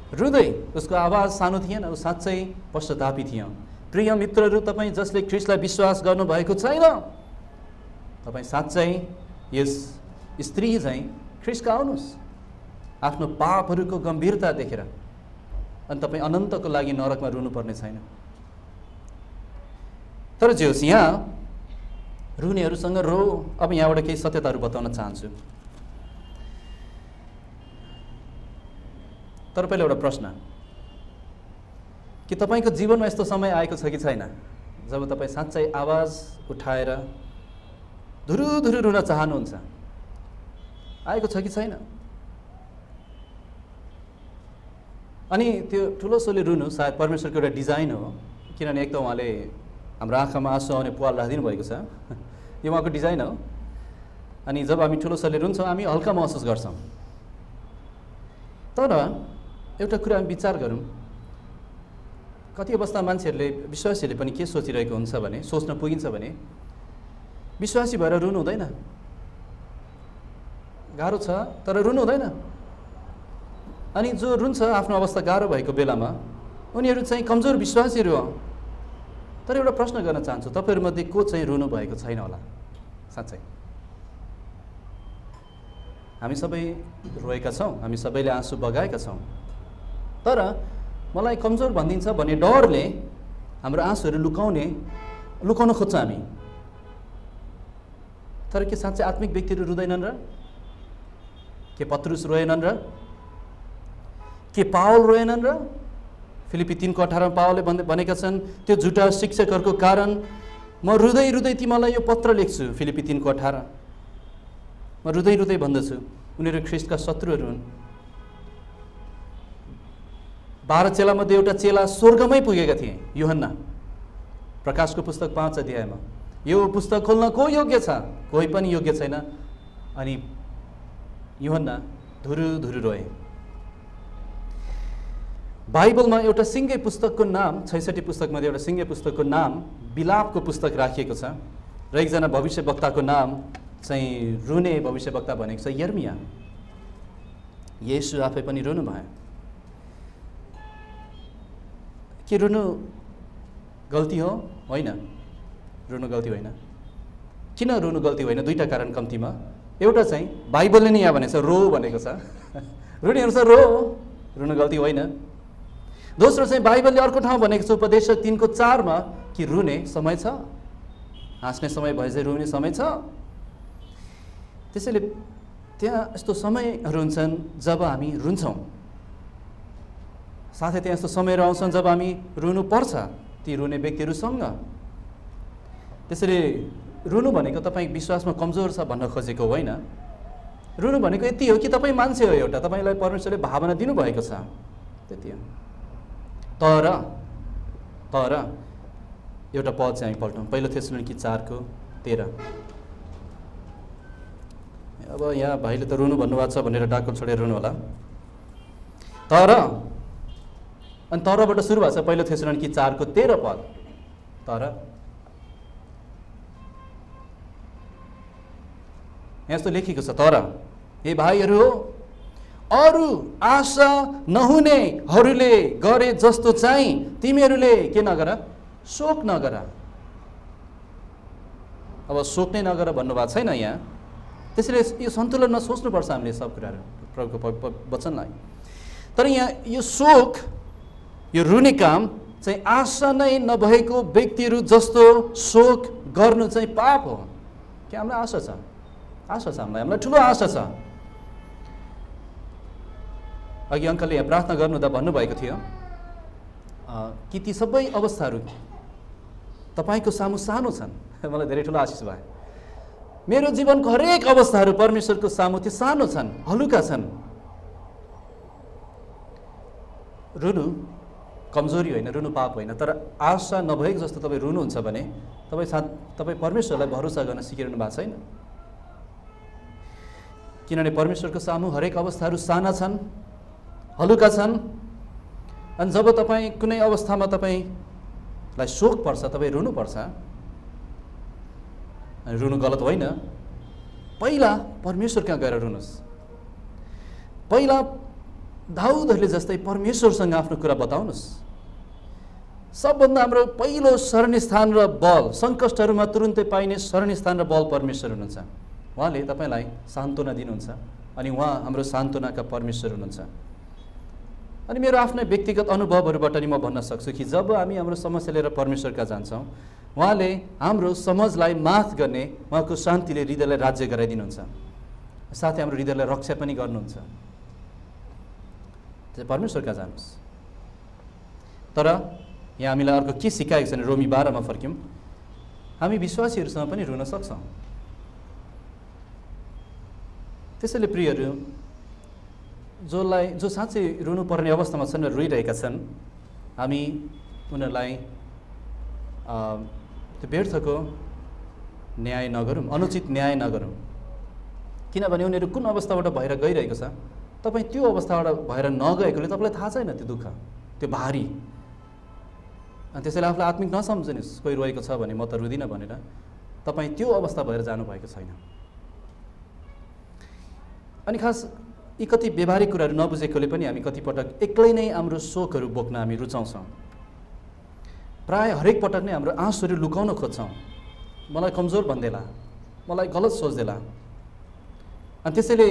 रुँदै, उसको आवाज सानो थिएन, ऊ साँच्चै पश्चातापी थियो। प्रिय मित्रहरू, तपाईँ जसले ख्रिस्टलाई विश्वास गर्नुभएको छैन, तपाईँ साँच्चै यस स्त्री चाहिँ ख्रिस्टका आउनुहोस् आफ्नो पापहरूको गम्भीरता देखेर, अनि तपाईँ अनन्तको लागि नरकमा रुनुपर्ने छैन। तर जे होस्, यहाँ रुनेहरूसँग रो। अब यहाँबाट केही सत्यताहरू बताउन चाहन्छु। तर पहिला एउटा प्रश्न, के तपाईँको जीवनमा यस्तो समय आएको छ कि छैन जब तपाईँ साँच्चै आवाज उठाएर धुरु धुरु रुन चाहनुहुन्छ? आएको छ कि छैन? अनि त्यो ठुलो सोले रुनु सायद परमेश्वरको एउटा डिजाइन हो, किनभने एक त उहाँले हाम्रो आँखामा आँसु आउने पाल राखिदिनु भएको छ, यो उहाँको डिजाइन हो। अनि जब हामी ठुलो सोले रुन्छौँ, हामी हल्का महसुस गर्छौँ। तर एउटा कुरा हामी विचार गरौँ, कति अवस्था मान्छेहरूले, विश्वासीहरूले पनि के सोचिरहेको हुन्छ भने, सोच्न पुगिन्छ भने, विश्वासी भएर रुनु हुँदैन, गाह्रो छ तर रुनु हुँदैन। अनि जो रुन्छ आफ्नो अवस्था गाह्रो भएको बेलामा, उनीहरू चाहिँ कमजोर विश्वासीहरू हो। तर एउटा प्रश्न गर्न चाहन्छु, तपाईँहरूमध्ये को चाहिँ रुनु भएको छैन होला? साँच्चै हामी सबै रोएका छौँ, हामी सबैले आँसु बगाएका छौँ। तर मलाई कमजोर भनिदिन्छ भन्ने डरले हाम्रो आँसुहरू लुकाउन खोज्छ हामी। तर के साँच्चै आत्मिक व्यक्तिहरू रुँदैनन् र? के पत्रुस रोएनन् र? के पावल रोएनन् र? फिलिपी 3:18 पावलले भनेका छन्, त्यो झुटा शिक्षकहरूको कारण म रुँदै रुँदै तिमीलाई यो पत्र लेख्छु। फिलिपी 3:18, म रुँदै रुँदै भन्दछु, उनीहरू ख्रिस्टका शत्रुहरू हुन्। 12 चेलामध्ये एउटा चेला स्वर्गमै पुगेका थिए, यूहन्ना। प्रकाशको पुस्तक 5 अध्यायमा यो पुस्तक खोल्न को योग्य छ? कोही पनि योग्य छैन। अनि यूहन्ना धुरु धुरु रोए। बाइबलमा एउटा सिङ्गै पुस्तकको नाम, 66 पुस्तकमध्ये एउटा सिङ्गै पुस्तकको नाम बिलापको पुस्तक राखिएको छ र एकजना भविष्यवक्ताको नाम चाहिँ रुने भविष्यवक्ता भनेको छ यर्मिया। येशू आफै पनि रुनु भयो। के रुनु गल्ती हो? होइन, रुनु गल्ती होइन। किन रुनु गल्ती होइन? दुईटा कारण कम्तीमा। एउटा चाहिँ बाइबलले नै यहाँ भनेको छ रो भनेको छ। रुनेहरू छ रो, रुनु गल्ती होइन। दोस्रो चाहिँ बाइबलले अर्को ठाउँ भनेको छ उपदेश 3:4 कि रुने समय छ, हाँस्ने समय भए चाहिँ रुने समय छ। त्यसैले त्यहाँ यस्तो समयहरू हुन्छन् जब हामी रुन्छौँ, साथै त्यहाँ यस्तो समयहरू आउँछन् जब हामी रुनु पर्छ ती रुने व्यक्तिहरूसँग। त्यसैले रुनु भनेको तपाईँ विश्वासमा कमजोर छ भन्न खोजेको होइन। रुनु भनेको यति हो कि तपाईँ मान्छे हो एउटा, तपाईँलाई परमेश्वरले भावना दिनुभएको छ, त्यति हो। तर एउटा पद चाहिँ हामी पल्टौँ, 1 थेसलोनिकी 4:13। अब यहाँ भाइले त रुनु भन्नुभएको छ भनेर डाको छोडेर रुनु होला। अनि तरबाट सुरु भएको छ 1 थेसलोनिकी 4:13 पद। तर यहाँ यस्तो लेखेको छ, तर हे भाइहरू हो, अरू आशा नहुनेहरूले गरे जस्तो चाहिँ तिमीहरूले के नगर? शोक नगर। अब शोक नै नगर भन्नुभएको छैन यहाँ। त्यसैले यो सन्तुलन नसोच्नुपर्छ हामीले सब कुराहरू प्रभुको वचनलाई। तर यहाँ यो शोक, यो रुने काम चाहिँ आशा नै नभएको व्यक्तिहरू जस्तो शोक गर्नु चाहिँ पाप हो। कि हामीलाई आशा छ, आशा छ, हामीलाई ठुलो आशा छ। अघि अङ्कलले यहाँ प्रार्थना गर्नुहुँदा भन्नुभएको थियो कि ती सबै अवस्थाहरू तपाईँको सामु सानो छन्। मलाई धेरै ठुलो आशिष भयो। मेरो जीवनको हरेक अवस्थाहरू परमेश्वरको सामु ती सानो छन्, हलुका छन्। रुनु कमजोरी होइन, रुनु पाप होइन। तर आशा नभएको जस्तो तपाईँ रुनुहुन्छ भने तपाईँ परमेश्वरलाई भरोसा गर्न सिकिरहनु भएको छैन। किनभने परमेश्वरको सामु हरेक अवस्थाहरू साना छन्, हलुका छन्। अनि जब तपाईँ कुनै अवस्थामा तपाईँलाई शोक पर्छ, तपाईँ रुनुपर्छ। अनि रुनु गलत होइन। पहिला परमेश्वर कहाँ गएर रुनुहोस्। पहिला दाउदहरूले जस्तै परमेश्वरसँग आफ्नो कुरा बताउनुहोस्। सबभन्दा हाम्रो पहिलो शरणस्थान र बल, सङ्कटहरूमा तुरुन्तै पाइने शरणस्थान र बल परमेश्वर हुनुहुन्छ। उहाँले तपाईँलाई सान्त्वना दिनुहुन्छ अनि उहाँ हाम्रो सान्त्वनाका परमेश्वर हुनुहुन्छ। अनि मेरो आफ्नै व्यक्तिगत अनुभवहरूबाट नि म भन्न सक्छु कि जब हामी हाम्रो समस्या लिएर परमेश्वर कहाँ जान्छौँ, उहाँले हाम्रो समझलाई माफ गर्ने, उहाँको शान्तिले हृदयलाई राज्य गराइदिनुहुन्छ, साथै हाम्रो हृदयलाई रक्षा पनि गर्नुहुन्छ। परमेश्वर कहाँ जानुहोस्। तर यहाँ हामीलाई अर्को के सिकाएको छ भने रोमी 12 फर्क्यौँ, हामी विश्वासीहरूसँग पनि रुन सक्छौँ। त्यसैले प्रियहरू, जो साँच्चै रुनुपर्ने अवस्थामा छन् र रुइरहेका छन्, हामी उनीहरूलाई त्यो व्यर्थको न्याय नगरौँ, अनुचित न्याय नगरौँ। किनभने उनीहरू कुन अवस्थाबाट भएर गइरहेको छ, तपाईँ त्यो अवस्थाबाट भएर नगएकोले तपाईँलाई थाहा छैन त्यो दुःख, त्यो भारी। अनि त्यसैले आफूलाई आत्मिक नसम्झनुहोस्। कोही रोएको छ भने म त रुदिनँ भनेर तपाईँ त्यो अवस्था भएर जानुभएको छैन। अनि खास यी कति व्यवहारिक कुराहरू नबुझेकोले पनि हामी कतिपटक एक्लै नै हाम्रो शोकहरू बोक्न हामी रुचाउँछौँ। प्राय हरेक पटक नै हाम्रो आँसुहरू लुकाउन खोज्छौँ। मलाई कमजोर भन्देला, मलाई गलत सोच्देला, अनि त्यसैले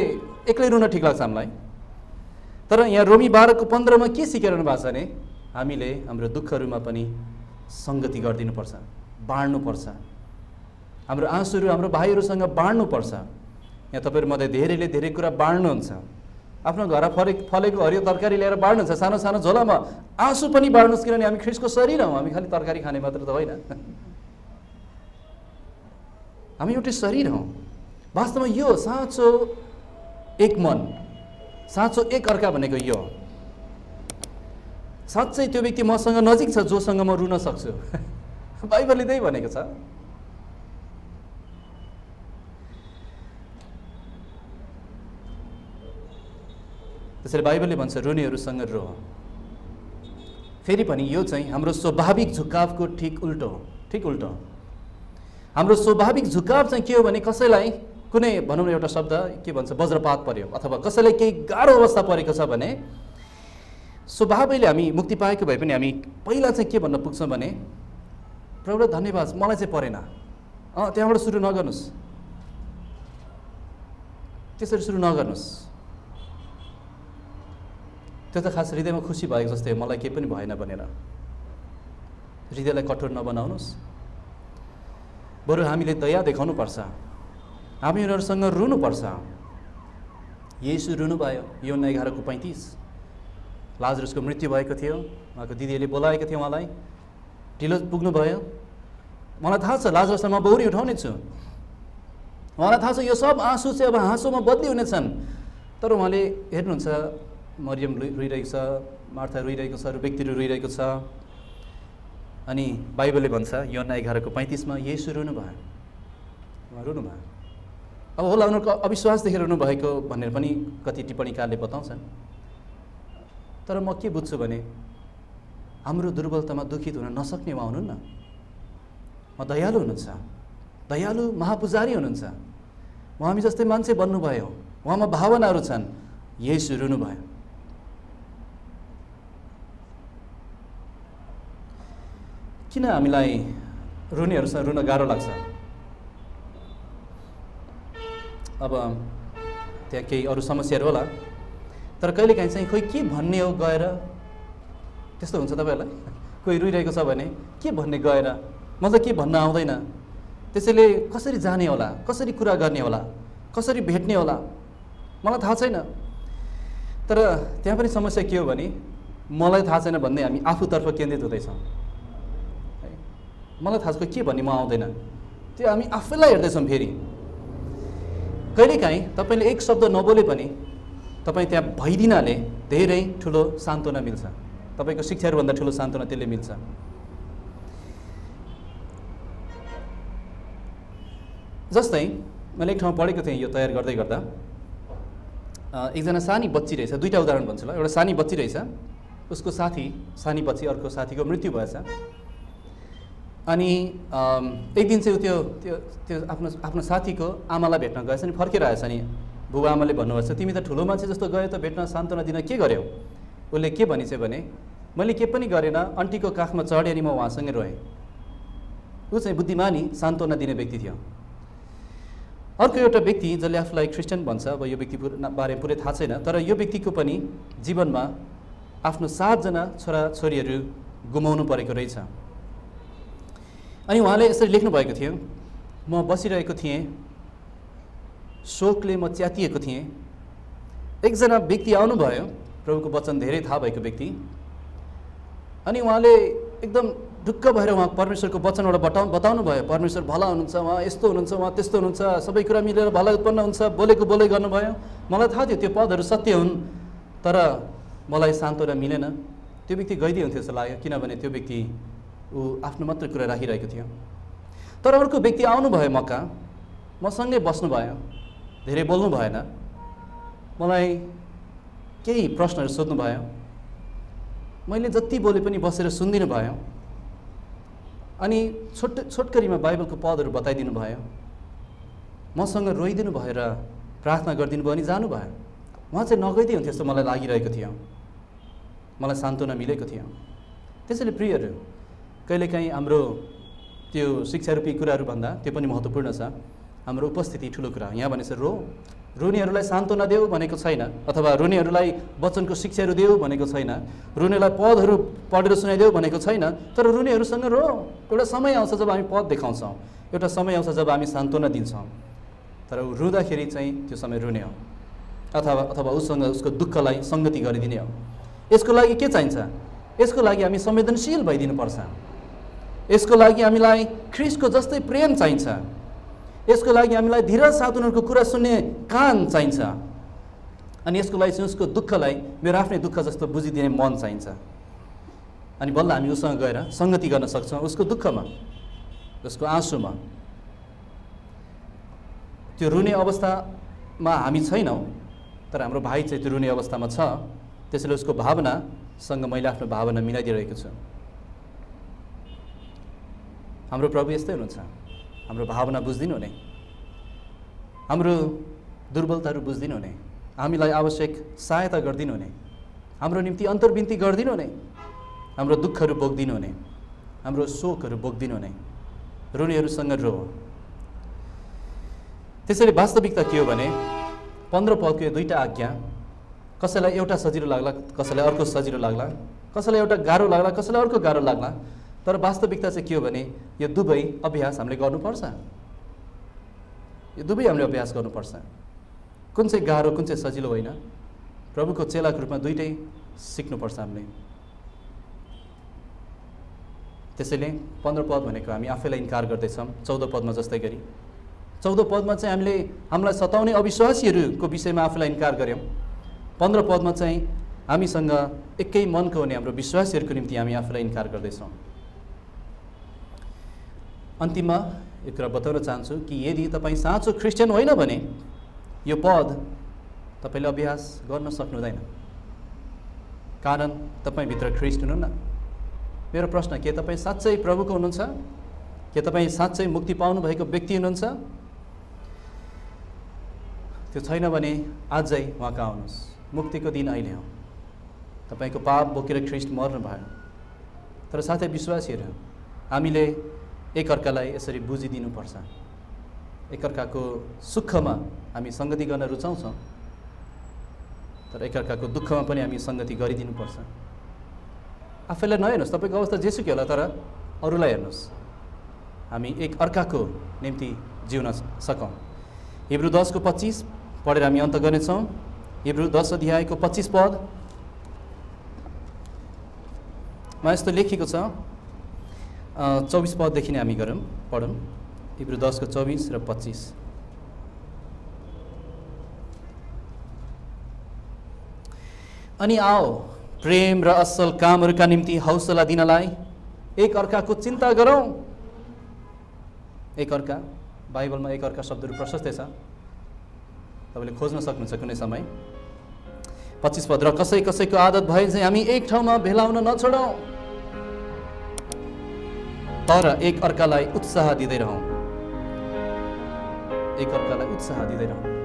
एक्लै रुन ठिक लाग्छ हामीलाई। तर यहाँ रोमी 12:15 के सिकाइरहनु भएको छ भने हामीले हाम्रो दुःखहरूमा पनि सङ्गति गरिदिनुपर्छ, बाँड्नुपर्छ। हाम्रो आँसुहरू हाम्रो भाइहरूसँग बाँड्नुपर्छ। यहाँ तपाईँहरूमध्ये धेरैले धेरै कुरा बाँड्नुहुन्छ। आफ्नो घर फलेको हरियो तरकारी ल्याएर बाँड्नुहुन्छ, सानो सानो झोलामा आँसु पनि बाँड्नुहोस्। किनभने हामी ख्रिस्टको शरीर हौँ, हामी खालि तरकारी खाने मात्र त होइन, हामी एउटै शरीर हौँ। वास्तवमा यो साँचो एक मन, साँचो एक अर्का भनेको यो। साँच्चै त्यो व्यक्ति मसँग नजिक छ जोसँग म रुन सक्छु। बाइबलले त्यही भनेको छ। त्यसैले बाइबलले भन्छ रुनेहरूसँग रो। फेरि पनि यो चाहिँ हाम्रो स्वाभाविक झुकावको ठिक उल्टो। हाम्रो स्वाभाविक झुकाव चाहिँ के हो भने कसैलाई कुनै भनौँ न एउटा शब्द के भन्छ वज्रपात पर्यो अथवा कसैलाई केही गाह्रो अवस्था परेको छ भने स्वभावैले हामी मुक्ति पाएको भए पनि हामी पहिला चाहिँ के भन्न पुग्छौँ भने प्रभु धन्यवाद मलाई चाहिँ परेन, त्यहाँबाट सुरु नगर्नुहोस्, त्यसरी सुरु नगर्नुहोस्। त्यो त खास हृदयमा खुसी भएको जस्तै मलाई केही पनि भएन भनेर हृदयलाई कठोर नबनाउनुहोस्। बरु हामीले दया देखाउनुपर्छ, हामी उनीहरूसँग रुनुपर्छ। येशू रुनु भयो। योहन्ना 11:35 लाजरसको मृत्यु भएको थियो, उहाँको दिदीले बोलाएको थियो, उहाँलाई ढिलो पुग्नु भयो। मलाई थाहा छ लाजरसलाई म बौरी उठाउने छु, उहाँलाई थाहा छ यो सब आँसु चाहिँ अब हाँसोमा बदली हुनेछन्। तर उहाँले हेर्नुहुन्छ मरियम रोइरहेको छ, मार्था रोइरहेको छ, अरू व्यक्तिहरू रोइरहेको छ। अनि बाइबलले भन्छ योहन्ना 11:35 येशू रुनुभयो, उहाँ रुनुभयो। अब होला उनीहरूको अविश्वास देखेर रुनुभएको भनेर पनि कति टिप्पणीकारले बताउँछन्। तर म के बुझ्छु भने हाम्रो दुर्बलतामा दुखित हुन नसक्ने उहाँ हुनुहुन्न। उहाँ दयालु हुनुहुन्छ, दयालु महापुजारी हुनुहुन्छ। उहाँ हामी जस्तै मान्छे बन्नुभयो, उहाँमा भावनाहरू छन्। येशू रुनुभयो। किन हामीलाई रुनेहरूसँग रुन गाह्रो लाग्छ? अब त्यहाँ केही अरू समस्याहरू होला, तर कहिलेकाहीँ चाहिँ खोइ के भन्ने हो गएर, त्यस्तो हुन्छ तपाईँहरूलाई? कोही रुइरहेको छ भने के भन्ने गएर, मलाई के भन्न आउँदैन, त्यसैले कसरी जाने होला, कसरी कुरा गर्ने होला, कसरी भेट्ने होला, मलाई थाहा छैन। तर त्यहाँ पनि समस्या के हो भने मलाई थाहा छैन भन्दै हामी आफूतर्फ केन्द्रित हुँदैछौँ। मलाई थाहा छ के भन्ने म आउँदैन, त्यो हामी आफैलाई हेर्दैछौँ। फेरि कहिलेकाहीँ तपाईँले एक शब्द नबोले पनि तपाईँ त्यहाँ भइदिनाले धेरै ठुलो सान्त्वना मिल्छ। तपाईँको शिक्षाहरूभन्दा ठुलो सान्त्वना त्यसले मिल्छ। जस्तै मैले एक ठाउँमा पढेको थिएँ, यो तयार गर्दै गर्दा एकजना सानी बच्ची रहेछ। दुईवटा उदाहरण भन्छु ल। एउटा सानी बच्ची रहेछ, उसको सानी बच्ची अर्को साथीको मृत्यु भएछ। अनि एक दिन चाहिँ त्यो आफ्नो साथीको आमालाई भेट्न गएछ नि, फर्केर आएछ नि। बुबा आमाले भन्नुभएछ तिमी त ठुलो मान्छे जस्तो गयो त भेट्न, सान्त्वना दिन के गर्यौ? उसले के भनिछ भने मैले के पनि गरेन, आन्टीको काखमा चढेँ अनि म उहाँसँगै रोएँ। ऊ चाहिँ बुद्धिमानी सान्त्वना दिने व्यक्ति थियो। अर्को एउटा व्यक्ति जसले आफूलाई क्रिस्चियन भन्छ, अब यो व्यक्ति बारेमा पुरै थाहा छैन, तर यो व्यक्तिको पनि जीवनमा आफ्नो 7 जना छोराछोरीहरू गुमाउनु परेको रहेछ। अनि उहाँले यसरी लेख्नु भएको थियो, म बसिरहेको थिएँ, शोकले म च्यातिएको थिएँ। एकजना व्यक्ति आउनुभयो, प्रभुको वचन धेरै थाहा भएको व्यक्ति। अनि उहाँले एकदम ढुक्क भएर उहाँ परमेश्वरको वचनबाट बताउनु भयो, परमेश्वर भला हुनुहुन्छ, उहाँ यस्तो हुनुहुन्छ, उहाँ त्यस्तो हुनुहुन्छ, सबै कुरा मिलेर भला उत्पन्न हुन्छ, बोलेको बोलै गर्नुभयो। मलाई थाहा थियो त्यो पदहरू सत्य हुन्, तर मलाई सान्त्वना मिलेन। त्यो व्यक्ति गइदिनुहुन्थ्यो जस्तो लाग्यो, किनभने त्यो व्यक्ति ऊ आफ्नो मात्र कुरा राखिरहेको थियो। तर अर्को व्यक्ति आउनुभयो मसँगै बस्नुभयो, धेरै बोल्नु भएन, मलाई केही प्रश्नहरू सोध्नु भयो। मैले जति बोले पनि बसेर सुनिदिनु भयो। अनि छोटकरीमा बाइबलको पदहरू बताइदिनु भयो, मसँग रोइदिनु भयो र प्रार्थना गरिदिनु भयो अनि जानुभयो। उहाँ चाहिँ नगइदिए हुन्थ्यो जस्तो मलाई लागिरहेको थियो, मलाई सान्त्वना मिलेको थियो। त्यसैले प्रियहरू, कहिलेकाहीँ हाम्रो त्यो शिक्षारूपी कुराहरूभन्दा त्यो पनि महत्त्वपूर्ण छ हाम्रो उपस्थिति ठुलो कुरा। यहाँ भनेछ रुनेहरूलाई सान्त्वना देऊ भनेको छैन, अथवा रुनेहरूलाई वचनको शिक्षाहरू देऊ भनेको छैन, रुनेलाई पदहरू पढेर सुनाइदेऊ भनेको छैन, तर रुनेहरूसँग रो। एउटा समय आउँछ जब हामी पद देखाउँछौँ, एउटा समय आउँछ जब हामी सान्त्वना दिन्छौँ, तर रुँदाखेरि चाहिँ त्यो समय रुने हो, अथवा उसँग उसको दुःखलाई सङ्गति गरिदिने हो। यसको लागि के चाहिन्छ? यसको लागि हामी संवेदनशील भइदिनुपर्छ। यसको लागि हामीलाई ख्रीष्टको जस्तै प्रेम चाहिन्छ। यसको लागि हामीलाई धीरज साथ उनीहरूको कुरा सुन्ने कान चाहिन्छ। अनि यसको लागि चाहिँ उसको दुःखलाई मेरो आफ्नै दुःख जस्तो बुझिदिने मन चाहिन्छ। अनि बल्ल हामी उसँग गएर सङ्गति गर्न सक्छौँ, उसको दुःखमा, उसको आँसुमा। त्यो रुने अवस्थामा हामी छैनौँ, तर हाम्रो भाइ चाहिँ त्यो रुने अवस्थामा छ, त्यसैले उसको भावनासँग मैले आफ्नो भावना मिलाइदिइरहेको छु। हाम्रो प्रभु यस्तै हुनुहुन्छ, हाम्रो भावना बुझ्दिनु हुने, हाम्रो दुर्बलताहरू बुझ्दिनु हुने, हामीलाई आवश्यक सहायता गरिदिनु हुने, हाम्रो निम्ति अन्तर्विन्ती गरिदिनु हुने, हाम्रो दुःखहरू बोक्दिनु हुने, हाम्रो शोकहरू बोक्दिनु हुने, रुनेहरूसँग रो। त्यसैले वास्तविकता के हो भने 15 पदको यो दुईटा आज्ञा कसैलाई एउटा सजिलो लाग्ला, कसैलाई अर्को सजिलो लाग्ला, कसैलाई एउटा गाह्रो लाग्ला, कसैलाई अर्को गाह्रो लाग्ला, तर वास्तविकता चाहिँ के हो भने यो दुवै अभ्यास हामीले गर्नुपर्छ। यो दुवै हामीले अभ्यास गर्नुपर्छ। कुन चाहिँ गाह्रो, कुन चाहिँ सजिलो होइन, प्रभुको चेलाको रूपमा दुईटै सिक्नुपर्छ हामीले। त्यसैले 15 पद भनेको हामी आफैलाई इन्कार गर्दैछौँ 14 पदमा जस्तै गरी। 14 पदमा चाहिँ हामीलाई सताउने अविश्वासीहरूको विषयमा आफूलाई इन्कार गऱ्यौँ। 15 पदमा चाहिँ हामीसँग एकै मनको हुने हाम्रो विश्वासीहरूको निम्ति हामी आफूलाई इन्कार गर्दैछौँ। अन्तिममा एक कुरा बताउन चाहन्छु कि यदि तपाईँ साँचो क्रिस्चियन होइन भने यो पद तपाईँले अभ्यास गर्न सक्नु हुँदैन, कारण तपाईँभित्र ख्रिस्ट हुनुहुन्न। मेरो प्रश्न, के तपाईँ साँच्चै प्रभुको हुनुहुन्छ? के तपाईँ साँच्चै मुक्ति पाउनु भएको व्यक्ति हुनुहुन्छ? त्यो छैन भने आजै उहाँ कहाँ आउनुहोस्। मुक्तिको दिन अहिले हो। तपाईँको पाप बोकेर ख्रिस्ट मर्नु भयो। तर साथै विश्वासीहरू, हामीले एकअर्कालाई यसरी बुझिदिनुपर्छ। एकअर्काको सुखमा हामी सङ्गति गर्न रुचाउँछौँ, तर एकअर्काको दुःखमा पनि हामी सङ्गति गरिदिनुपर्छ। आफैलाई नहेर्नुहोस्, तपाईँको अवस्था जेसुकै होला, तर अरूलाई हेर्नुहोस्। हामी एक अर्काको निम्ति जिउन सकौँ। हिब्रू 10 को 25 पढेर हामी अन्त गर्नेछौँ। हिब्रू 10 अध्यायको 25 पदमा यस्तो लेखेको छ। 24 पददेखि नै हामी पढौँ। हिब्रू 10 को 24 र 25। अनि आओ, प्रेम र असल कामहरूका निम्ति हौसला दिनलाई एक अर्काको चिन्ता गरौँ। एक अर्का, बाइबलमा एक अर्का शब्दहरू प्रशस्तै छ, तपाईँले खोज्न सक्नुहुन्छ कुनै समय। 25 पद, र कसै कसैको आदत भए चाहिँ हामी एक ठाउँमा भेला हुन नछोडौँ, तर एक अर्कालाई उत्साह दिँदै रहौँ। एक अर्कालाई उत्साह दिँदै रहौँ।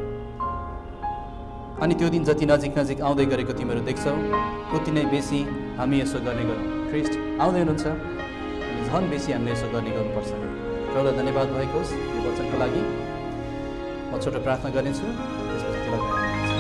अनि त्यो दिन जति नजिक नजिक आउँदै गरेको तिमीहरू देख्छौ, उति नै बेसी हामी यसो गर्ने गरौँ। ख्रिस्ट आउँदै हुनुहुन्छ, अनि झन् बेसी हामीले यसो गर्ने गर्नुपर्छ। प्रभुलाई धन्यवाद भएको होस् यो वचनको लागि। म छोटो प्रार्थना गर्नेछु, त्यसपछि त्यसलाई